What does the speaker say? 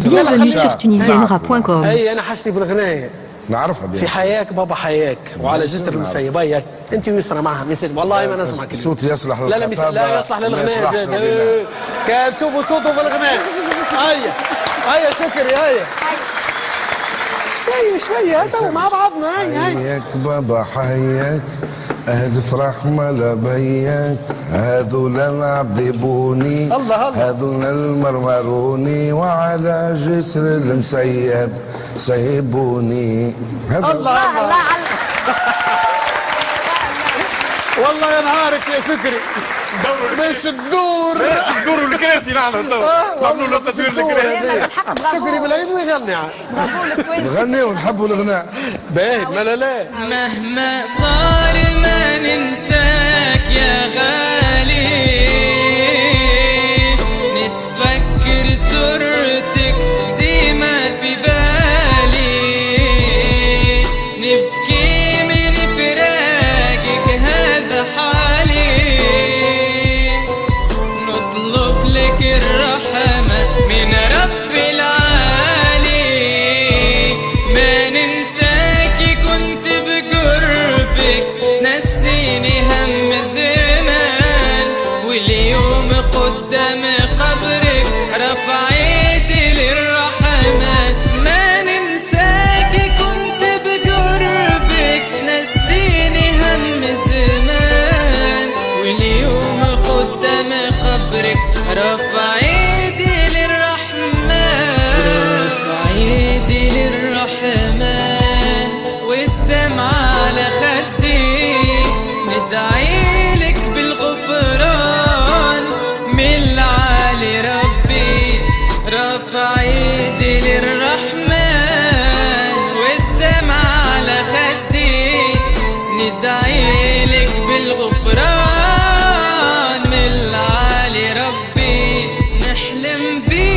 Bienvenue sur tunisienrap.com. اي انا حاجتي بالغنايه نعرفها في حياك بابا حياك وعلى جسر المسيبيك انت ويسرى معها مثل والله ما نسمع كلمه صوت يصلح للخطابه لا يصلح للغناء كان تشوفوا صوته في الغناء هيا شكري هيا شويه هاتوا مع بعضنا هيا حياك بابا حياك اهل فرح ملا بياك هذول العبد بوني هذول المرمروني وعلى جسر المسيب سيبوني الله والله يا نهارك يا سكري باش تدور الكراسي نحن نعملوا له تصوير الكراسي سكري بالعيد ويغني نغني ونحبوا الغناء باهي لا مهما صار ما ننساك يا غالي نتفكر صورتك ديما في بالي نبكي من فراقك هذا حالي نطلب لك الرحمة من رب العالي ما ننساكي كنت بقربك نسيني هم زمان واليوم قدام قبرك رفع ايدي للرحمن ما ننساكي كنت بقربك نسيني هم زمان واليوم قدام قبرك رفع ايدي للرحمن رفع ايدي للرحمن والدمعة على خدي ندعيلك بالغفران من العالي ربي رفع ايدي للرحمن والدمعة على خدي ندعيلك بالغفران من العالي ربي نحلم بيه